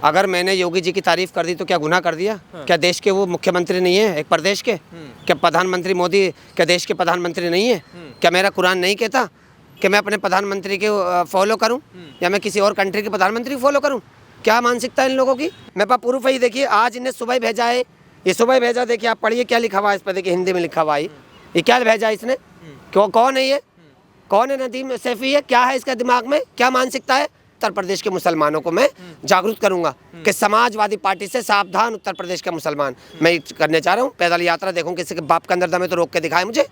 अगर मैंने योगी जी की तारीफ कर दी तो क्या गुनाह कर दिया? क्या देश के वो मुख्यमंत्री नहीं है एक प्रदेश के? क्या प्रधानमंत्री मोदी क्या देश के प्रधानमंत्री नहीं है? क्या मेरा कुरान नहीं कहता कि मैं अपने प्रधानमंत्री के फॉलो करूं या मैं किसी और कंट्री के प्रधानमंत्री को फॉलो करूं? क्या मानसिकता है इन लोगों की? मेरे पास प्रूफ है, देखिए आज इन्हें सुबह भेजा है, ये सुबह भेजा, देखिए आप पढ़िए क्या लिखा हुआ है इस पर, देखिए हिंदी में लिखा हुआ है ये क्या भेजा इसने, क्यों, कौन है ये, कौन है नदीम सैफी है, क्या है इसका दिमाग में, क्या मानसिकता है? उत्तर प्रदेश के मुसलमानों को मैं जागरूक करूंगा कि समाजवादी पार्टी से सावधान उत्तर प्रदेश के मुसलमान। मैं करने चाह रहा हूँ पैदल यात्रा, देखूं किसी के बाप के अंदर दम है तो रोक के दिखाए मुझे।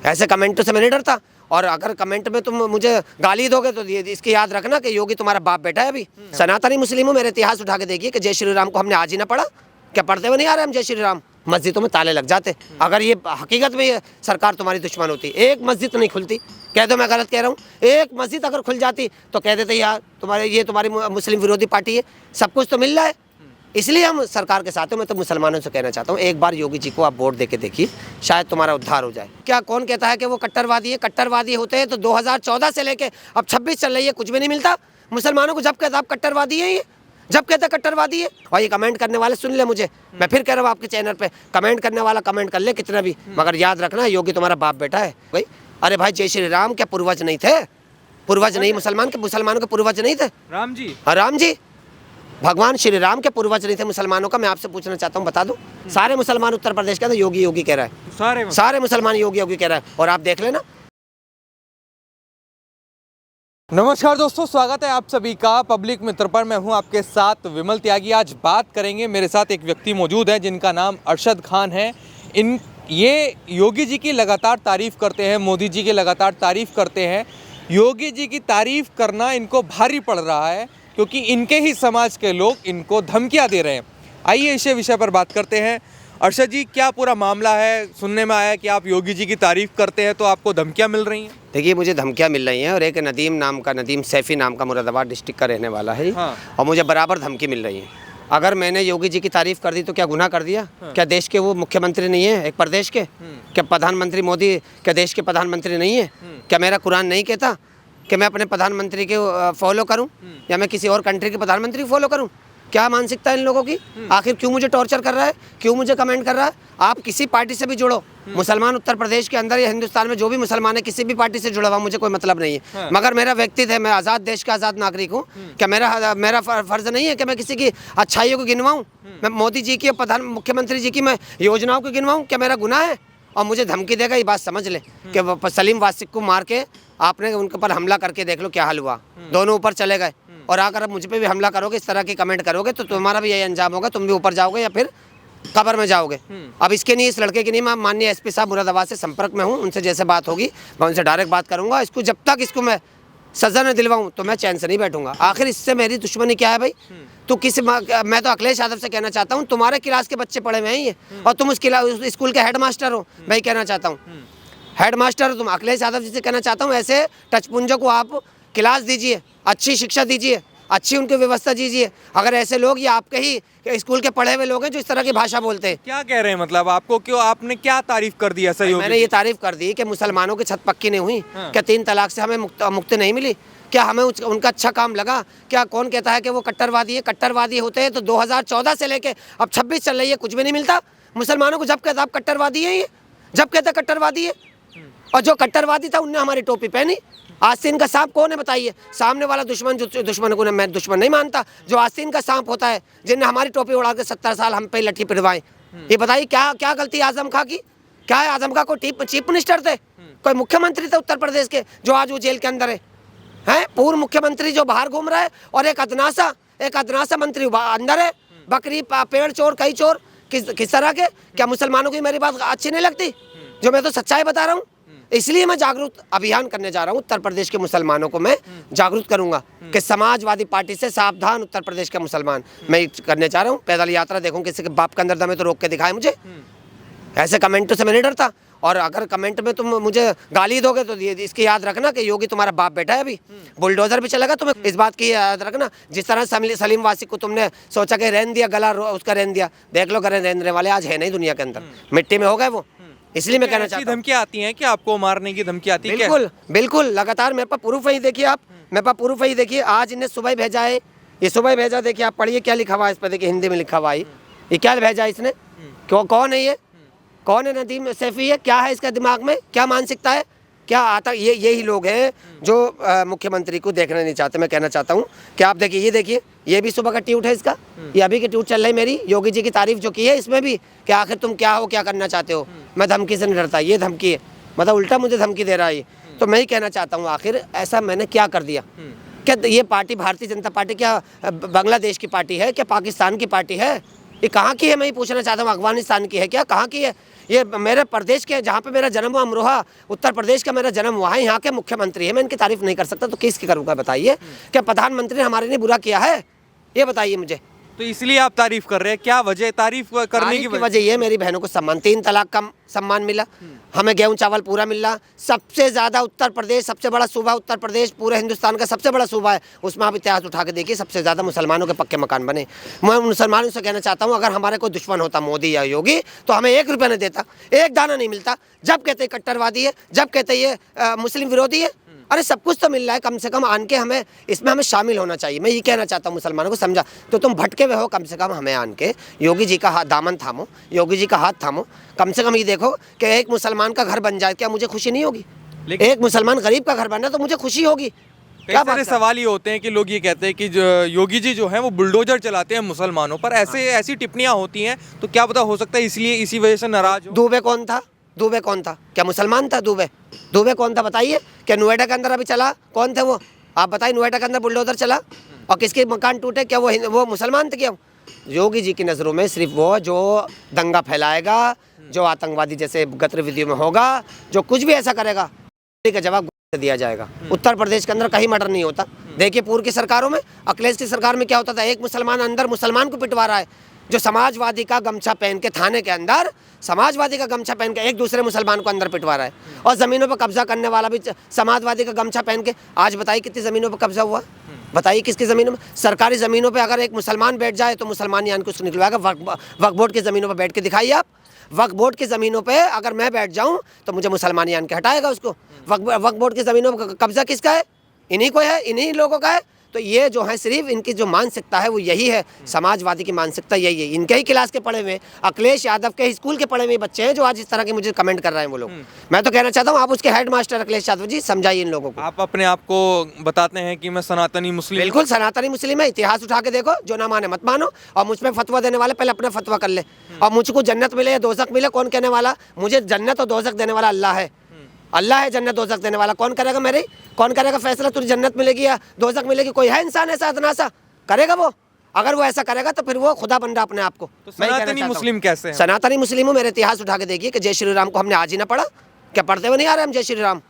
ऐसे कमेंटों से मैं नहीं डरता, और अगर कमेंट में तुम मुझे गाली दोगे तो इसकी याद रखना कि योगी तुम्हारा बाप बेटा है। अभी सनातनी मुस्लिम हूँ, मेरे इतिहास उठा के देखिए कि जय श्री राम को हमने आज ही ना पढ़ा, क्या पढ़ते हुए नहीं आ रहे हम जय श्री राम? मस्जिदों में ताले लग जाते। अगर ये हकीकत में ये सरकार तुम्हारी दुश्मन होती, एक मस्जिद नहीं खुलती, कह दो मैं गलत कह रहा हूँ, एक मस्जिद अगर खुल जाती तो कह देते यार तुम्हारी मुस्लिम विरोधी पार्टी है, सब कुछ तो मिल रहा है, इसलिए हम सरकार के साथ हैं। मैं तो मुसलमानों से कहना चाहता हूँ, एक बार योगी जी को आप वोट देके देखिए, शायद तुम्हारा उद्धार हो जाए। क्या कौन कहता है कि वो कट्टरवादी है? कट्टरवादी होते हैं तो 2014 से लेके अब 26 चल रही है, कुछ भी नहीं मिलता मुसलमानों को। जब कहता आप कट्टरवादी है, ये जब कहता कट्टरवादी है, और ये कमेंट करने वाले सुन ले मुझे, मैं फिर कह रहा हूँ आपके चैनल पे, कमेंट करने वाला कमेंट कर ले कितना भी, मगर याद रखना योगी तुम्हारा बाप बेटा है भाई। अरे भाई जय श्री राम क्या पूर्वज नहीं थे? पूर्वज नहीं मुसलमानों के पूर्वज नहीं थे? राम जी, हाँ राम जी, भगवान श्री राम के पूर्वज नहीं थे मुसलमानों का? मैं आपसे पूछना चाहता हूँ, बता दूं, सारे मुसलमान उत्तर प्रदेश के योगी योगी कह रहा है, सारे मुसलमान योगी योगी कह रहा है, और आप देख लेना। नमस्कार दोस्तों, स्वागत है आप सभी का पब्लिक मित्र पर। मैं हूं आपके साथ विमल त्यागी। आज बात करेंगे, मेरे साथ एक व्यक्ति मौजूद है जिनका नाम अरशद खान है। ये योगी जी की लगातार तारीफ करते हैं, मोदी जी की लगातार तारीफ करते हैं। योगी जी की तारीफ करना इनको भारी पड़ रहा है क्योंकि इनके ही समाज के लोग इनको धमकियां दे रहे हैं। आइए इस विषय पर बात करते हैं। अरशद जी, क्या पूरा मामला है? सुनने में आया कि आप योगी जी की तारीफ करते हैं तो आपको धमकियां मिल रही हैं। देखिए मुझे धमकियां मिल रही हैं, और एक नदीम सैफी नाम का मुरादाबाद डिस्ट्रिक्ट का रहने वाला है, हाँ। और मुझे बराबर धमकी मिल रही है। अगर मैंने योगी जी की तारीफ कर दी तो क्या गुनाह कर दिया? हाँ। क्या देश के वो मुख्यमंत्री नहीं है एक प्रदेश के? क्या प्रधानमंत्री मोदी क्या देश के प्रधानमंत्री नहीं है? क्या मेरा कुरान नहीं कहता कि मैं अपने प्रधानमंत्री के फॉलो करूं या मैं किसी और कंट्री के प्रधानमंत्री को फॉलो करूं? क्या मानसिकता है इन लोगों की? आखिर क्यों मुझे टॉर्चर कर रहा है, क्यों मुझे कमेंट कर रहा है? आप किसी पार्टी से भी जुड़ो, मुसलमान उत्तर प्रदेश के अंदर या हिंदुस्तान में जो भी मुसलमान है, किसी भी पार्टी से जुड़ा हुआ, मुझे कोई मतलब नहीं है। हाँ। मगर मेरा व्यक्तित्व है, मैं आज़ाद देश का आज़ाद नागरिक हूँ। क्या मेरा फर्ज नहीं है कि मैं किसी की अच्छाइयों को गिनवाऊँ? मैं मोदी जी की, मुख्यमंत्री जी की मैं योजनाओं को गिनवाऊँ? क्या मेरा गुनाह है? और मुझे धमकी देगा, ये बात समझ ले कि सलीम वासिक को मार के आपने उनके पर हमला करके देख लो क्या हाल हुआ, दोनों ऊपर चले गए। और अगर अब मुझ पे भी हमला करोगे, इस तरह की कमेंट करोगे, तो तुम्हारा भी यही अंजाम होगा, तुम भी ऊपर जाओगे या फिर कब्र में जाओगे। अब इसके नहीं, इस लड़के की नहीं, मैं माननीय एसपी साहब मुरादाबाद से संपर्क में हूँ, उनसे जैसे बात होगी मैं उनसे डायरेक्ट बात करूँगा। इसको जब तक इसको मैं सजा न दिलवाऊँ तो मैं चैन से नहीं बैठूंगा। आखिर इससे मेरी दुश्मनी क्या है भाई? तो मैं तो अखिलेश यादव से कहना चाहता हूँ, तुम्हारे क्लास के बच्चे पढ़े हुए हैं ये, और तुम उस स्कूल के हेड मास्टर हो। मैं कहना चाहता हूँ हेड मास्टर हो तुम, अखिलेश यादव जी से कहना चाहता हूँ, ऐसे टचपुंजों को आप क्लास दीजिए, अच्छी शिक्षा दीजिए, अच्छी उनकी व्यवस्था दीजिए। अगर ऐसे लोग, ये आपके ही स्कूल के पढ़े हुए लोग हैं जो इस तरह की भाषा बोलते हैं। क्या कह रहे हैं मतलब आपको? क्यों, आपने क्या तारीफ कर दी ऐसा? मैंने ये तारीफ कर दी कि मुसलमानों की छत पक्की नहीं हुई। हाँ। क्या 3 तलाक से हमें मुक्ति नहीं मिली? क्या हमें उनका अच्छा काम लगा? क्या कौन कहता है कि वो कट्टरवादी है? कट्टरवादी होते हैं तो 2014 से लेके अब 26 चल रही है, कुछ भी नहीं मिलता मुसलमानों को। जब कहता आप कट्टरवादी है, ये जब कहता कट्टरवादी है, और जो कट्टरवादी था उनने हमारी टोपी पहनी। आस्तीन का सांप कौन है बताइए? सामने वाला दुश्मन, जो दुश्मन को मैं दुश्मन नहीं मानता, जो आस्तीन का सांप होता है, जिनने हमारी टोपी उड़ा के 70 साल हम पे लट्ठी पिटवाए। ये बताइए क्या गलती आजम खां की? क्या है आजम खां को चीफ मिनिस्टर थे, कोई मुख्यमंत्री थे उत्तर प्रदेश के जो आज वो जेल के अंदर है? पूर्व मुख्यमंत्री जो बाहर घूम रहा है, और एक अदनासा मंत्री अंदर है। बकरी पेड़ चोर, कई चोर, किस तरह के? क्या मुसलमानों की मेरी बात अच्छी नहीं लगती? जो मैं तो सच्चाई बता रहा हूँ, इसलिए मैं जागरूक अभियान करने जा रहा हूँ। उत्तर प्रदेश के मुसलमानों को मैं जागरूक करूंगा कि समाजवादी पार्टी से सावधान उत्तर प्रदेश के मुसलमान। मैं करने चाह रहा हूँ पैदल यात्रा, देखूं किसी के बाप के अंदर दम है तो रोक के दिखाए मुझे। ऐसे कमेंटों से मैं नहीं डरता, और अगर कमेंट में तुम मुझे गाली दोगे तो इसकी याद रखना कि योगी तुम्हारा बाप बेटा है। अभी बुलडोजर भी चलेगा, तुम्हें इस बात की याद रखना। जिस तरह सलीम वासिक को तुमने सोचा कि रहने दिया, गला उसका रहने दिया, देख लो गले रहने वाले आज है नहीं दुनिया के अंदर, मिट्टी में हो गए वो। इसलिए मैं कहना चाहता हूँ, धमकियां आती हैं कि आपको मारने की धमकी आती है? बिल्कुल बिल्कुल, लगातार मेरे पास प्रूफ है, देखिए आप, मेरे पास प्रूफ है, देखिए आज इन्हें सुबह भेजा है, ये सुबह भेजा, देखिए आप पढ़िए क्या लिखा हुआ है इस पर, देखिए हिंदी में लिखा हुआ है ये क्या भेजा इसने, क्यों, कौन है ये, कौन है नदीम सैफी है, क्या है इसका दिमाग में, क्या मानसिकता है, क्या आता, ये यही लोग हैं जो मुख्यमंत्री को देखना नहीं चाहते। मैं कहना चाहता हूँ कि आप देखिए ये भी सुबह का ट्वीट है इसका, ये अभी की ट्वीट चल रही मेरी, योगी जी की तारीफ जो की है इसमें भी कि आखिर तुम क्या हो, क्या करना चाहते हो, मैं धमकी से नहीं डरता, ये धमकी है, मतलब उल्टा मुझे धमकी दे रहा है ये। तो मैं ही कहना चाहता हूँ आखिर ऐसा मैंने क्या कर दिया, क्या ये पार्टी भारतीय जनता पार्टी क्या बांग्लादेश की पार्टी है, क्या पाकिस्तान की पार्टी है, ये कहाँ की है, मैं ही पूछना चाहता हूँ, अफगानिस्तान की है क्या, कहाँ की है, ये मेरे प्रदेश के, जहाँ पे मेरा जन्म हुआ अमरोहा उत्तर प्रदेश का मेरा जन्म हुआ है, यहाँ के मुख्यमंत्री है, मैं इनकी तारीफ नहीं कर सकता तो किसकी करूँगा बताइए, क्या प्रधानमंत्री ने हमारे लिए बुरा किया है, ये बताइए मुझे। तो इसलिए आप तारीफ कर रहे हैं, क्या वजह तारीफ करने की वजह ये, मेरी बहनों को सम्मान, 3 तलाक का सम्मान मिला, हमें गेहूं चावल पूरा मिल रहा, सबसे ज़्यादा उत्तर प्रदेश, सबसे बड़ा सूबा उत्तर प्रदेश, पूरे हिंदुस्तान का सबसे बड़ा सूबा है, उसमें आप इतिहास उठा के देखिए, सबसे ज़्यादा मुसलमानों के पक्के मकान बने। मैं मुसलमानों से कहना चाहता हूँ, अगर हमारे कोई दुश्मन होता मोदी या योगी तो हमें 1 रुपया नहीं देता, 1 दाना नहीं मिलता, जब कहते कट्टरवादी है, जब कहते ये मुस्लिम विरोधी है, अरे सब कुछ तो मिल रहा है, कम से कम आन के हमें इसमें हमें शामिल होना चाहिए। मैं ये कहना चाहता हूँ मुसलमानों को, समझा तो तुम भटके हुए हो, कम से कम हमें आन के योगी जी का हाथ दामन थामो, योगी जी का हाथ थामो, कम से कम ये देखो कि एक मुसलमान का घर बन जाए, क्या मुझे खुशी नहीं होगी, एक मुसलमान गरीब का घर बन रहा तो मुझे खुशी होगी। कई सारे सवाल ये होते हैं कि लोग ये कहते हैं कि योगी जी जो हैं वो बुलडोजर चलाते हैं मुसलमानों पर, ऐसी टिप्पणियां होती हैं, तो क्या पता हो सकता है इसलिए इसी वजह से नाराज हो। दुबे कौन था, दुबे कौन था, क्या मुसलमान था दुबे कौन था बताइए, क्या नोएडा के अंदर अभी चला, कौन थे वो, आप बताइए, नोएडा के अंदर बुलडोजर चला और किसके मकान टूटे, क्या वो मुसलमान थे क्या। योगी जी की नज़रों में सिर्फ वो जो दंगा फैलाएगा, जो आतंकवादी जैसे गतिविधियों में होगा, जो कुछ भी ऐसा करेगा, का जवाब दिया जाएगा। उत्तर प्रदेश के अंदर कहीं मर्डर नहीं होता, देखिए पूर्व की सरकारों में, अखिलेश की सरकार में क्या होता था, एक मुसलमान अंदर मुसलमान को पिटवा रहा है, जो समाजवादी का गमछा पहन के थाने के अंदर, समाजवादी का गमछा पहन के एक दूसरे मुसलमान को अंदर पिटवा रहा है, और ज़मीनों पर कब्जा करने वाला भी समाजवादी का गमछा पहन के। आज बताइए कितनी ज़मीनों पर कब्जा हुआ, बताइए किसकी ज़मीनों में, सरकारी ज़मीनों पे अगर एक मुसलमान बैठ जाए तो मुसलमान यानी कुछ निकलवाएगा। वक्फ बोर्ड की ज़मीनों पर बैठ के दिखाइए आप, वक्फ बोर्ड की ज़मीनों पे अगर मैं बैठ जाऊं तो मुझे मुसलमान यान के हटाएगा उसको। वक्फ बोर्ड की ज़मीनों पर कब्जा किसका है, इन्हीं को है, इन्हीं लोगों का है। तो ये जो है सिर्फ इनकी जो मानसिकता है वो यही है, समाजवादी की मानसिकता यही है। इनके ही क्लास के पढ़े हुए, अखिलेश यादव के स्कूल के पढ़े हुए बच्चे हैं जो आज इस तरह के मुझे कमेंट कर रहे हैं वो लोग। मैं तो कहना चाहता हूँ आप उसके हेड मास्टर अखिलेश यादव जी, समझाइए इन लोगों को। आप अपने आप को बताते हैं कि मैं सनातनी मुस्लिम, बिल्कुल सनातनी मुस्लिम है, इतिहास उठा के देखो, जो ना माने मत मानो, और मुझ पर फतवा देने वाले पहले अपना फतवा कर ले, और मुझको जन्नत मिले या दोजख मिले, कौन कहने वाला, मुझे जन्नत और दोजख देने वाला अल्लाह है, अल्लाह है जन्नत दोजख देने वाला। कौन करेगा मेरे, कौन करेगा फैसला तुझे जन्नत मिलेगी या दोजख मिलेगी, कोई है इंसान ऐसा अदना सा करेगा वो, अगर वो ऐसा करेगा तो फिर वो खुदा बन रहा अपने आप को। तो सनातनी मुस्लिम कैसे है? सनातनी मुस्लिम हूँ, मेरे इतिहास उठा के देखिए कि जय श्री राम को हमने आज ही ना पढ़ा, क्या पढ़ते हुए नहीं आ रहे हम जय श्री राम,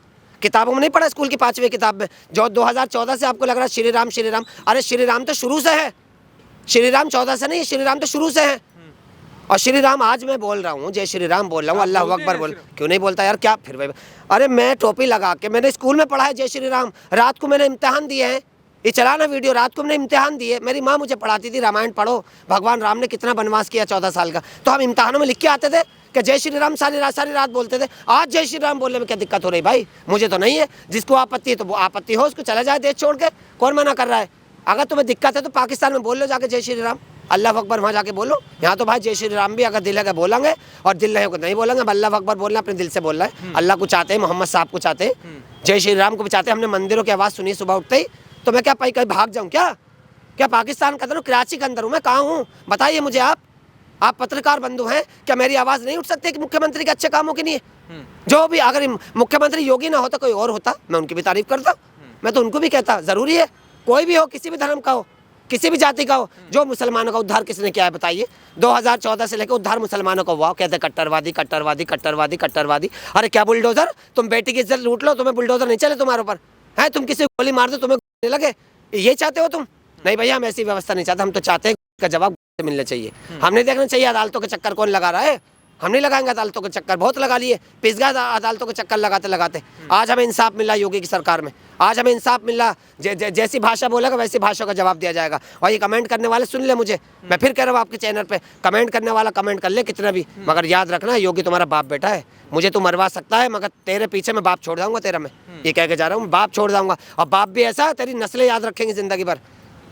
किताबों में नहीं पढ़ा, स्कूल की 5वीं किताब में, जो 2014 से आपको लग रहा है श्री राम श्री राम, अरे श्री राम तो शुरू से है, श्री राम 14 से नहीं, श्री राम तो शुरू से है। और श्री राम आज मैं बोल रहा हूँ, जय श्री राम बोल रहा हूँ, अल्लाह अकबर बोल, क्यों नहीं बोलता यार, क्या फिर अरे मैं टोपी लगा के, मैंने स्कूल में पढ़ा है जय श्री राम, रात को मैंने इम्तिहान दिए हैं, ये चलाना वीडियो, रात को मैंने इम्तिहान दिए, मेरी माँ मुझे पढ़ाती थी रामायण पढ़ो, भगवान राम ने कितना वनवास किया 14 साल का, तो हम इम्तिहानों में लिख के आते थे कि जय श्री राम सारी रात बोलते थे। आज जय श्री राम बोलने में क्या दिक्कत हो रही भाई, मुझे तो नहीं है, जिसको आपत्ति है तो वो आपत्ति हो, उसको चला जाए देश छोड़ के, कौन मना कर रहा है। अगर तुम्हें दिक्कत है तो पाकिस्तान में बोल लो जाके जय श्री राम, अल्लाह अकबर वहाँ जाके बोलो, यहाँ तो भाई जय श्री राम भी अगर दिल है बोलेंगे, और दिल नहीं होगा नहीं बोलेंगे, अल्लाह अकबर बोलना अपने दिल से बोल रहा है, अल्लाह को चाहते हैं, मोहम्मद साहब को चाहते हैं, जय श्री राम को भी चाहते हैं। हमने मंदिरों की आवाज़ सुनी सुबह उठते ही, तो मैं क्या कहीं भाग जाऊँ क्या पाकिस्तान के अंदर हूँ, कराची के अंदर हूँ, मैं कहाँ हूँ बताइए मुझे आप पत्रकार बंधु हैं, क्या मेरी आवाज़ नहीं उठ सकती कि मुख्यमंत्री के अच्छे कामों के लिए। जो भी अगर मुख्यमंत्री योगी ना होता कोई और होता, मैं उनकी भी तारीफ करता, मैं तो उनको भी कहता, ज़रूरी है कोई भी हो, किसी भी धर्म का हो, किसी भी जाति का हो, जो मुसलमानों का उद्धार किसने किया है बताइए। 2014 से लेकर उद्धार मुसलमानों का हुआ, कहते कट्टरवादी कट्टरवादी कट्टरवादी कट्टरवादी। अरे क्या बुलडोजर, तुम बेटी की इज्जत लूट लो, तुम्हें बुलडोजर नहीं चले तुम्हारे ऊपर है, तुम किसी गोली मार दो तुम्हें लगे, ये चाहते हो तुम? नहीं भैया हम ऐसी व्यवस्था नहीं चाहते, हम तो चाहते हैं का जवाब मिलना चाहिए। हमने देखना चाहिए अदालतों के चक्कर कौन लगा रहा है, हम नहीं लगाएंगे अदालतों के चक्कर, बहुत लगा लिए, पिसगा अदालतों के चक्कर लगाते लगाते। आज हमें इंसाफ मिला योगी की सरकार में, आज हमें इंसाफ मिला, जैसी भाषा बोलेगा वैसी भाषा का जवाब दिया जाएगा। और ये कमेंट करने वाले सुन ले मुझे, मैं फिर कह रहा हूँ आपके चैनल पे, कमेंट करने वाला कमेंट कर ले कितना भी, मगर याद रखना योगी तुम्हारा बाप बेटा है, मुझे तू मरवा सकता है मगर तेरे पीछे मैं बाप छोड़ जाऊंगा तेरा, मैं ये कह के जा रहा हूँ, बाप छोड़ जाऊंगा। और बाप भी ऐसा तेरी नस्लें याद रखेंगी जिंदगी भर,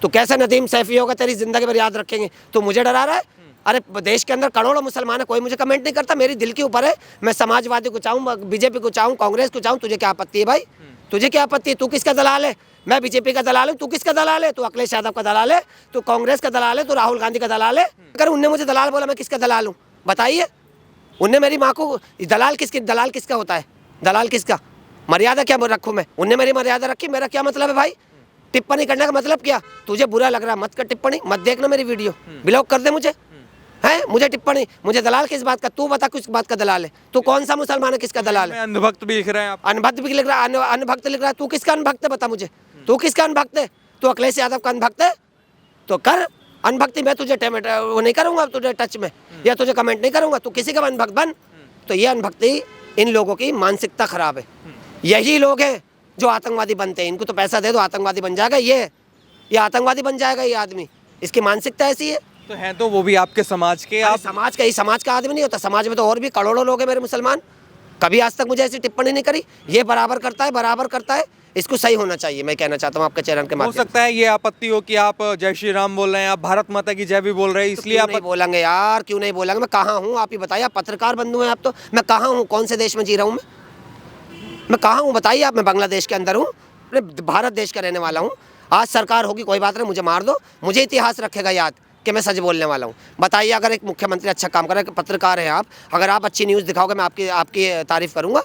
तो कैसे नदीम सैफी होगा, तेरी जिंदगी भर याद रखेंगे। तो मुझे डरा रहा है? अरे देश के अंदर करोड़ों मुसलमान है, कोई मुझे कमेंट नहीं करता, मेरी दिल के ऊपर है। मैं समाजवादी को चाहूँ, बीजेपी को चाहूँ, कांग्रेस को चाहूँ, तुझे क्या आपत्ति है भाई? तुझे क्या आपत्ति है? तू किसका दलाल है? मैं बीजेपी का दलाल हूँ, तू किसका दलाल है? तू अखिलेश यादव का दलाल है, तू कांग्रेस का दलाल है, तू राहुल गांधी का दलाल है। अगर उनने मुझे दलाल बोला, मैं किसका दलाल हूँ बताइए? उनने मेरी माँ को दलाल किसका होता है? दलाल किसका? मर्यादा क्या रखूँ मैं? उनने मेरी मर्यादा रखी, मेरा क्या मतलब है भाई? टिप्पणी करने का मतलब क्या? तुझे बुरा लग रहा मत कर टिप्पणी, मत देखना मेरी वीडियो, ब्लॉक कर दे मुझे। है मुझे टिप्पणी, मुझे दलाल किस बात का? तू बता किस बात का दलाल है? तू कौन सा मुसलमान है, किसका दलाल है? अंधभक्त भी लिख रहे हैं आप। अनभक्त भी लिख रहा है, अनभक्त लिख रहा है। तू किसका अनभक्त है बता मुझे? तू किसका अनभक्त है? तू अखिलेश यादव का अनभक्त है? तो कर अनभक्ति, मैं तुझे वो नहीं करूंगा तुझे टच में, या तुझे कमेंट नहीं करूंगा, तू किसी का अनभक्त बन। तो ये अनभक्ति, इन लोगों की मानसिकता खराब है। यही लोग हैं जो आतंकवादी बनते हैं। इनको तो पैसा दे दो, आतंकवादी बन जाएगा ये आतंकवादी बन जाएगा ये आदमी। इसकी मानसिकता ऐसी है। तो हैं तो वो भी आपके समाज के, आप समाज का आदमी नहीं होता। समाज में तो और भी करोड़ों लोग हैं मेरे मुसलमान, कभी आज तक मुझे ऐसी टिप्पणी नहीं करी। ये बराबर करता है। इसको सही होना चाहिए, मैं कहना चाहता हूँ आपके चैनल के माध्यम से। हो सकता है ये आपत्ति हो कि आप जय श्री राम बोल रहे हैं, आप भारत माता की जय भी बोल रहे हैं, इसलिए आप नहीं बोलेंगे यार? क्यों नहीं बोलेंगे? मैं कहाँ हूँ आप ही बताइए, आप पत्रकार बंधु हैं आप, तो मैं कहाँ हूँ? कौन से देश में जी रहा हूँ मैं कहाँ हूँ बताइए आप? मैं बांग्लादेश के अंदर हूँ, भारत देश का रहने वाला हूँ। आज सरकार होगी कोई बात नहीं, मुझे मार दो, मुझे इतिहास रखेगा याद कि मैं सच बोलने वाला हूँ। बताइए, अगर एक मुख्यमंत्री अच्छा काम कर रहा है, पत्रकार हैं आप, अगर आप अच्छी न्यूज़ दिखाओगे मैं आपकी तारीफ करूँगा।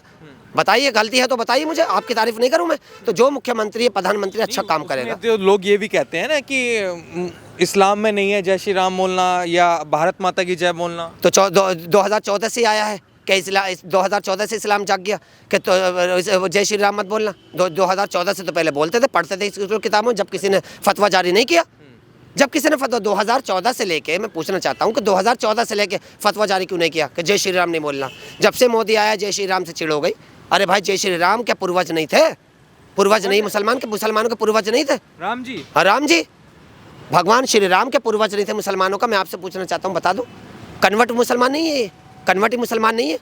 बताइए, गलती है तो बताइए मुझे, आपकी तारीफ नहीं करूँ मैं। तो जो मुख्यमंत्री प्रधानमंत्री अच्छा काम करेगा। तो लोग ये भी कहते हैं ना कि इस्लाम में नहीं है जय श्री राम बोलना या भारत माता की जय बोलना। तो 2014 से आया है कि 2014 से इस्लाम जाग गया कि तो जय श्री राम मत बोलना। 2014 से तो पहले बोलते थे, पढ़ते थे स्कूल किताबों, जब किसी ने फतवा जारी नहीं किया। जब किसी ने फतवा 2014 से लेके, मैं पूछना चाहता हूँ कि 2014 से लेके फतवा जारी क्यों नहीं किया कि जय श्री राम नहीं बोलना? जब से मोदी आया जय श्री राम से चिढ़ हो गई। अरे भाई, जय श्री राम क्या पूर्वज नहीं थे? पूर्वज नहीं, मुसलमानों के पूर्वज नहीं थे? राम जी, हाँ राम जी, भगवान श्री राम के पूर्वज नहीं थे मुसलमानों का? मैं आपसे पूछना चाहता हूँ, बता दो। कन्वर्ट मुसलमान नहीं है ये, कन्वर्ट मुसलमान नहीं है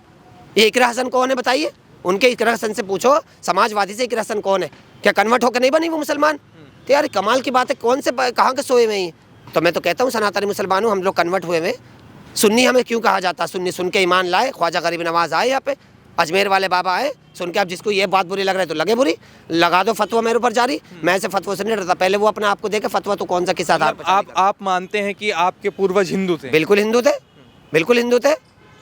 ये। इकरा हसन कौन है बताइए? उनके इकरा हसन से पूछो, समाजवादी से इकरा हसन कौन है? क्या कन्वर्ट होकर नहीं बनी वो मुसलमान? तो यार कमाल की बात है, कौन से कहाँ के सोए में ही? तो मैं तो कहता हूँ सनातनी मुसलमान हूँ, हम लोग कन्वर्ट हुए में। सुन्नी हमें क्यों कहा जाता? सुन्नी सुन के ईमान लाए, ख्वाजा गरीब नवाज आए यहाँ पे, अजमेर वाले बाबा आए, सुन के आप जिसको ये बात बुरी लग रहा है तो लगे बुरी, लगा दो फतवा मेरे ऊपर जारी। मैं ऐसे फतवा से नहीं डरता, पहले वो अपने आप को देखे फतवा तो कौन सा किस आधार पर। आप मानते हैं कि आपके पूर्वज हिंदू थे? बिल्कुल हिंदू थे, बिल्कुल हिंदू थे।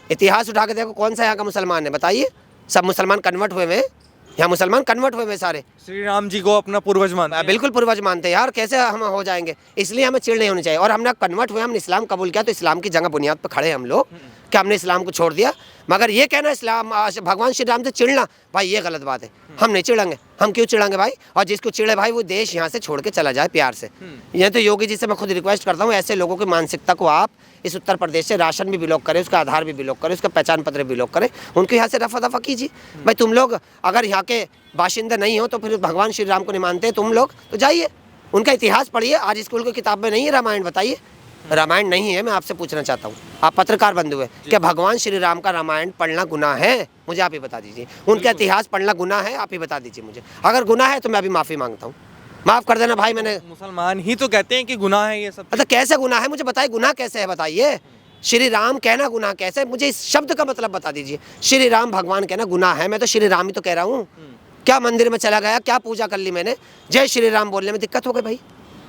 इतिहास उठा के देखो, कौन सा यहाँ का मुसलमान है बताइए? सब मुसलमान कन्वर्ट हुए हैं, यहाँ मुसलमान कन्वर्ट हुए हैं सारे। श्री राम जी को अपना पूर्वज मानते हैं? बिल्कुल पूर्वज मानते हैं यार, कैसे हम हो जाएंगे? इसलिए हमें चिढ़ नहीं होनी चाहिए। और हमने कन्वर्ट हुए, हमने इस्लाम कबूल किया, तो इस्लाम की जगह बुनियाद पर खड़े हम लोग, कि हमने इस्लाम को छोड़ दिया। मगर ये कहना इस्लाम भगवान श्री राम से चिढ़ना, भाई ये गलत बात है। हम नहीं चिढ़ेंगे, हम क्यों चिढ़ेंगे भाई? और जिसको चिढ़े भाई, वो देश यहाँ से छोड़ के चला जाए प्यार से। ये तो योगी जी से मैं खुद रिक्वेस्ट करता हूँ, ऐसे लोगों की मानसिकता को आप इस उत्तर प्रदेश से राशन भी ब्लॉक करें, उसका आधार भी ब्लॉक करें, उसका पहचान पत्र भी ब्लॉक करें, उनको यहाँ से रफा दफा कीजिए। भाई तुम लोग अगर यहाँ के बाशिंदे नहीं हो तो फिर भगवान श्री राम को नहीं मानते तुम लोग, तो जाइए उनका इतिहास पढ़िए। आज स्कूल की किताब में नहीं है रामायण, बताइए रामायण नहीं है। मैं आपसे पूछना चाहता हूँ, आप पत्रकार बंधु हैं, क्या भगवान श्री राम का रामायण पढ़ना गुनाह है? मुझे आप ही बता दीजिए। उनका इतिहास पढ़ना गुनाह है? आप ही बता दीजिए मुझे। अगर गुनाह है तो मैं अभी माफ़ी मांगता हूँ, माफ़ कर देना भाई। मैंने मुसलमान ही तो कहते हैं कि गुनाह है ये सब। अच्छा कैसे गुनाह है? मुझे बताइए गुनाह कैसे है, बताइए। श्री राम कहना गुनाह कैसे है? मुझे इस शब्द का मतलब बता दीजिए। श्री राम भगवान कहना गुनाह है? मैं तो श्री राम ही तो कह रहा हूँ। क्या मंदिर में चला गया, क्या पूजा कर ली मैंने, जय श्री राम बोलने में दिक्कत हो गई भाई?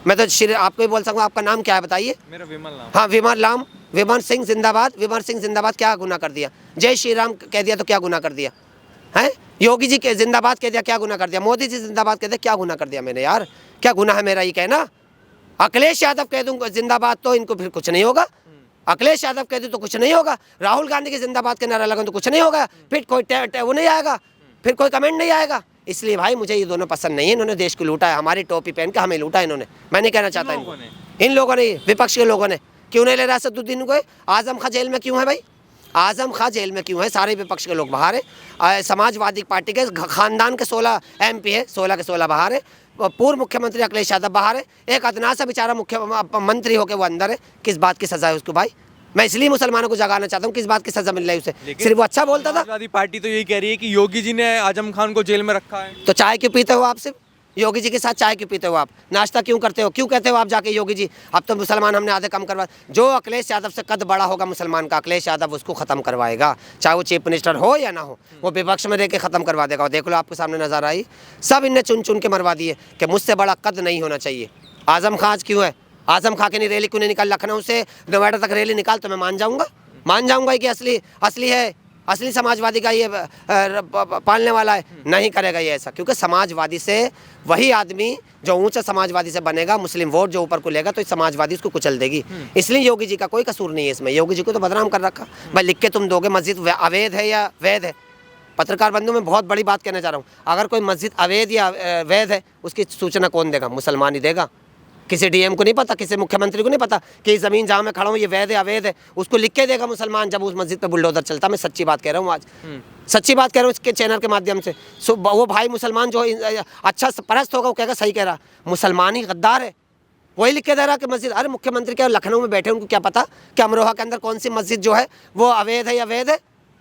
मैं तो श्री आपको ही बोल सकूँ। आपका नाम क्या है बताइए? मेरा विमल नाम। हाँ विमल सिंह जिंदाबाद। विमल सिंह जिंदाबाद, क्या गुनाह कर दिया? जय श्री राम कह दिया तो क्या गुनाह कर दिया है? योगी जी के जिंदाबाद कह दिया, क्या गुनाह कर दिया? मोदी जी जिंदाबाद कह दिया, क्या गुनाह कर दिया मैंने यार? क्या गुनाह है मेरा ये कहना? अखिलेश यादव कह दूँ जिंदाबाद तो इनको फिर कुछ नहीं होगा। अखिलेश यादव कह दूँ तो कुछ नहीं होगा। राहुल गांधी के जिंदाबाद के नारा लगाऊं तो कुछ नहीं होगा। फिर कोई वो नहीं आएगा, फिर कोई कमेंट नहीं आएगा। इसलिए भाई मुझे ये दोनों पसंद नहीं है। इन्होंने देश को लूटा है, हमारी टोपी पहन के हमें लूटा इन्होंने। मैं नहीं कहना चाहता इन लोगों ने, विपक्ष के लोगों ने। क्यों नहीं ले रहा असदुद्दीन को? आजम खां जेल में क्यों है भाई? आजम खां जेल में क्यों है? सारे विपक्ष के लोग बाहर है। समाजवादी पार्टी के खानदान के 16 MP है, 16 के 16 बाहर है। पूर्व मुख्यमंत्री अखिलेश यादव बाहर है। एक अदना सा बेचारा मुख्यमंत्री होकर वो अंदर है। किस बात की सजा है उसको भाई? मैं इसलिए मुसलमानों को जगाना चाहता हूँ, किस बात की सजा मिल रही है उसे? सिर्फ वो अच्छा बोलता था। समाजवादी पार्टी तो यही कह रही है कि योगी जी ने आजम खान को जेल में रखा है। तो चाय क्यों पीते हो आप? सिर्फ योगी जी के साथ चाय क्यों पीते हो आप, नाश्ता क्यों करते हो, क्यों कहते हो आप जाके योगी जी अब तो मुसलमान हमने आधे कम करवा। जो अखिलेश यादव से कद बड़ा होगा मुसलमान का, अखिलेश यादव उसको ख़त्म करवाएगा, चाहे वो चीफ मिनिस्टर हो या ना हो, वो विपक्ष में रह के ख़त्म करवा देगा। और देख लो आपके सामने नज़र आई, सब इनने चुन चुन के मरवा दिए कि मुझसे बड़ा कद नहीं होना चाहिए। आज़म खां आज क्यों है, आज़म खां की नहीं रैली क्यों नहीं निकाल, लखनऊ से नोएडा तक रैली निकाल तो मैं मान जाऊँगा कि असली है, असली समाजवादी का ये पालने वाला है। नहीं करेगा ये ऐसा, क्योंकि समाजवादी से वही आदमी जो ऊंचा समाजवादी से बनेगा, मुस्लिम वोट जो ऊपर को लेगा तो समाजवादी उसको कुचल देगी। इसलिए योगी जी का कोई कसूर नहीं है इसमें, योगी जी को तो बदनाम कर रखा। भाई लिख के तुम दोगे मस्जिद अवैध है या वैध है। पत्रकार बंधु में बहुत बड़ी बात कहना चाह रहा हूँ, अगर कोई मस्जिद अवैध या वैध है उसकी सूचना कौन देगा, मुसलमान ही देगा। किसी डीएम को नहीं पता, किसी मुख्यमंत्री को नहीं पता कि ये ज़मीन जहाँ मैं खड़ा हूँ ये वैध है अवैध है, उसको लिख के देगा मुसलमान जब उस मस्जिद पे बुलडोजर चलता। मैं सच्ची बात कह रहा हूँ, आज सच्ची बात कह रहा हूँ इसके चैनल के माध्यम से। वो भाई मुसलमान जो अच्छा परस्त होगा वो कहेगा सही कह रहा, मुसलमान ही गद्दार है, वही लिख के दे रहा कि मस्जिद। अरे मुख्यमंत्री क्या लखनऊ में बैठे, उनको क्या पता कि अमरोहा के अंदर कौन सी मस्जिद जो है वो अवैध है या वैध है।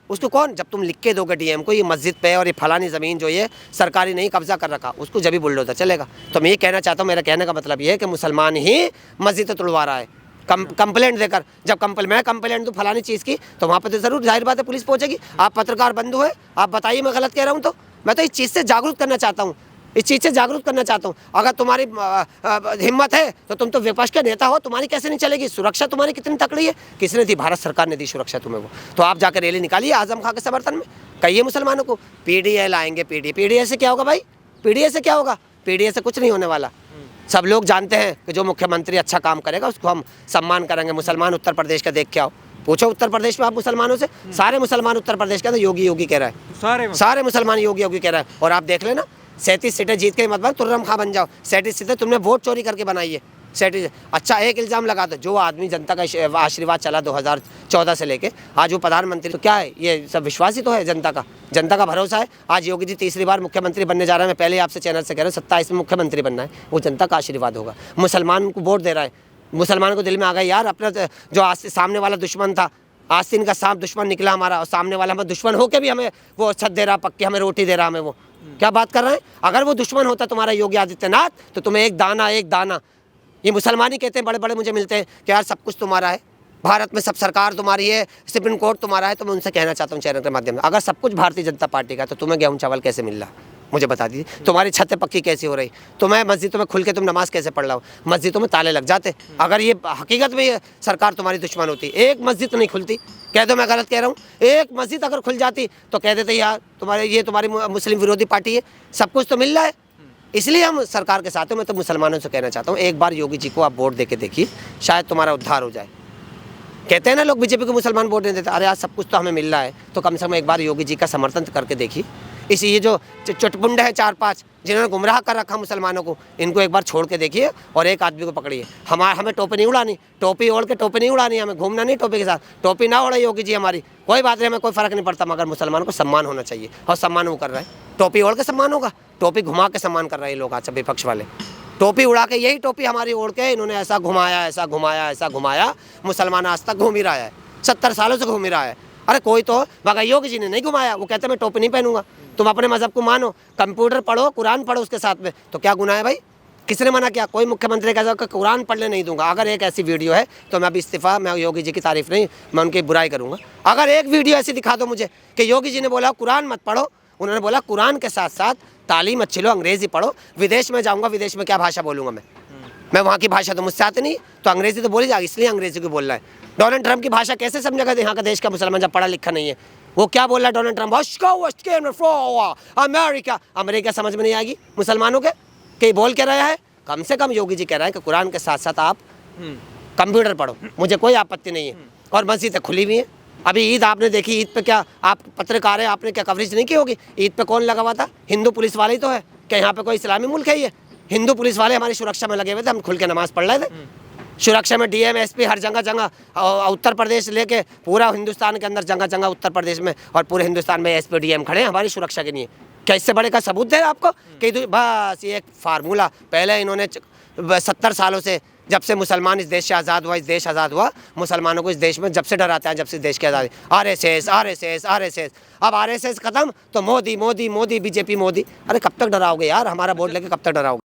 उसको कौन, जब तुम लिख के दोगे डीएम को ये मस्जिद पे और ये फलानी ज़मीन जो ये सरकारी नहीं कब्जा कर रखा, उसको जब भी बुलडोजर चलेगा। तो मैं ये कहना चाहता हूँ, मेरा कहने का मतलब ये है कि मुसलमान ही मस्जिद तोड़वा रहा है कंप्लेंट देकर। जब मैं कंप्लेंट दूँ फलानी चीज़ की तो वहाँ पर तो ज़रूर जाहिर बात है पुलिस पहुँचेगी। आप पत्रकार बंधु है, आप बताइए मैं गलत कह रहा हूँ तो। मैं तो इस चीज़ से जागरूक करना चाहता हूँ, इस चीज़ से जागरूक करना चाहता हूँ। अगर तुम्हारी हिम्मत है तो तुम तो विपक्ष के नेता हो, तुम्हारी कैसे नहीं चलेगी? सुरक्षा तुम्हारी कितनी तकड़ी है, किसने दी? भारत सरकार ने दी सुरक्षा तुम्हें वो। तो आप जाकर रैली निकालिए आज़म खां के समर्थन में, कहिए मुसलमानों को पीडीए लाएंगे। पीडीए से क्या होगा भाई, पीडीए से क्या होगा? पीडीए से कुछ नहीं होने वाला। सब लोग जानते हैं कि जो मुख्यमंत्री अच्छा काम करेगा उसको हम सम्मान करेंगे। मुसलमान उत्तर प्रदेश का देख के आओ, पूछो उत्तर प्रदेश में आप मुसलमानों से, सारे मुसलमान उत्तर प्रदेश के अंदर योगी योगी कह रहा है, सारे मुसलमान योगी योगी कह रहा है। और आप देख लेना 37 सीटें जीत के मत बन तुर्रम खां बन जाओ। 37 सीटें तुमने वोट चोरी करके बनाई है। 37 अच्छा एक इल्ज़ाम लगा दो, जो आदमी जनता का आशीर्वाद चला 2014 से लेके आज वो प्रधानमंत्री, तो क्या है ये सब विश्वास ही तो है जनता का भरोसा है। आज योगी जी तीसरी बार मुख्यमंत्री बनने जा रहे हैं। मैं पहले आपसे चैनल से कह रहा हूँ 27 में मुख्यमंत्री बनना है, वो जनता का आशीर्वाद होगा। मुसलमान को वोट दे रहा है, मुसलमान को दिल में आ गया यार अपना जो आज सामने वाला दुश्मन था, आस्तीन का सांप दुश्मन निकला हमारा, और सामने वाला हमें दुश्मन होकर भी हमें वो छत दे रहा, पक्की हमें रोटी दे रहा, हमें वो क्या बात कर रहे हैं। अगर वो दुश्मन होता तुम्हारा योगी आदित्यनाथ तो तुम्हें एक दाना ये मुसलमान ही कहते हैं, बड़े बड़े मुझे मिलते हैं कि यार सब कुछ तुम्हारा है, भारत में सब सरकार तुम्हारी है, सुप्रीम कोर्ट तुम्हारा है। तो मैं उनसे कहना चाहता हूँ चैनल के माध्यम में, अगर सब कुछ भारतीय जनता पार्टी का तो तुम्हें गेहूँ चावल कैसे मिल रहा, मुझे बता दीजिए। तुम्हारी छतें पक्की कैसी हो रही, तुम्हें मस्जिदों में खुल के तुम नमाज कैसे पढ़ रहा हो, मस्जिदों में ताले लग जाते। अगर ये हकीकत में ये सरकार तुम्हारी दुश्मन होती, एक मस्जिद नहीं खुलती, कह दो मैं गलत कह रहा हूँ, एक मस्जिद अगर खुल जाती तो कह देते यार तुम्हारी मुस्लिम विरोधी पार्टी है, सब कुछ तो मिल रहा है, इसलिए हम सरकार के साथ हैं। मैं तो मुसलमानों से कहना चाहता हूँ एक बार योगी जी को आप वोट दे के देखिए, शायद तुम्हारा उद्धार हो जाए। कहते हैं ना लोग बीजेपी को मुसलमान वोट नहीं देते, अरे यार सब कुछ तो हमें मिल रहा है, तो कम से कम एक बार योगी जी का समर्थन करके देखिए। ये जो चुटपुंड है 4-5 जिन्होंने गुमराह कर रखा मुसलमानों को, इनको एक बार छोड़ के देखिए और एक आदमी को पकड़िए। हमें टोपी नहीं उड़ानी, टोपी ओढ़ के टोपी नहीं उड़ानी, हमें घूमना नहीं टोपी के साथ, टोपी ना उड़ाई योगी जी हमारी, कोई बात नहीं, हमें कोई फ़र्क नहीं पड़ता, मगर मुसलमानों को सम्मान होना चाहिए और सम्मान वो कर रहा है। टोपी ओढ़ के सम्मान होगा, टोपी घुमा के सम्मान कर रहे हैं लोग। अच्छा विपक्ष वाले टोपी उड़ा के, यही टोपी हमारी ओढ़ के इन्होंने ऐसा घुमाया, मुसलमान आज तक घूम ही रहा है, 70 सालों से घूम ही रहा है। अरे कोई तो मगर योगी जी ने नहीं घुमाया, वो कहते मैं टोपी नहीं पहनूंगा। तुम अपने मजहब को मानो, कंप्यूटर पढ़ो, कुरान पढ़ो उसके साथ में, तो क्या गुनाह है भाई? किसने मना किया? कोई मुख्यमंत्री कहता है कुरान पढ़ने नहीं दूंगा। अगर एक ऐसी वीडियो है तो मैं अभी इस्तीफा, मैं योगी जी की तारीफ नहीं, मैं उनकी बुराई करूंगा। अगर एक वीडियो ऐसी दिखा दो मुझे कि योगी जी ने बोला कुरान मत पढ़ो, उन्होंने बोला कुरान के साथ साथ तालीम अच्छी लो, अंग्रेजी पढ़ो। विदेश में जाऊँगा, विदेश में क्या भाषा बोलूँगा मैं वहाँ की भाषा तो मुझसे आती नहीं, तो अंग्रेजी तो बोली जाएगी, इसलिए अंग्रेजी को बोल रहा है। डोनाल्ड ट्रंप की भाषा कैसे समझेगा यहाँ का देश का मुसलमान जब पढ़ा लिखा नहीं है? वो क्या बोल रहा है डोनाल्ड ट्रंप, अमेरिका समझ में नहीं आएगी मुसलमानों के कि बोल के रहा है। कम से कम योगी जी कह रहा है कि कुरान के साथ साथ आप कंप्यूटर पढ़ो, मुझे कोई आपत्ति नहीं है। और मस्जिदें खुली हुई हैं। अभी ईद आपने देखी, ईद पे क्या आप पत्रकार हैं, आपने क्या कवरेज नहीं की होगी? ईद पे कौन लगा हुआ था? हिंदू पुलिस वाले ही तो है। क्या यहाँ पे कोई इस्लामी मुल्क है ये? हिंदू पुलिस वाले हमारी सुरक्षा में लगे हुए थे, हम खुल के नमाज पढ़ रहे थे। सुरक्षा में डीएम एसपी हर जगह उत्तर प्रदेश लेके पूरा हिंदुस्तान के अंदर जगह उत्तर प्रदेश में और पूरे हिंदुस्तान में एसपी डीएम खड़े हैं हमारी सुरक्षा के लिए। क्या इससे बड़े का सबूत है आपको? कि बस ये एक फार्मूला, पहले इन्होंने 70 सालों से जब से मुसलमान इस देश से आज़ाद हुआ, इस देश आज़ाद हुआ, मुसलमानों को इस देश में जब से डराते हैं, जब से देश की आज़ादी। आरएसएस आरएसएस आरएसएस, अब आरएसएस खत्म तो मोदी मोदी मोदी, बीजेपी मोदी। अरे कब तक डराओगे यार, हमारा वोट लेके कब तक डराओगे?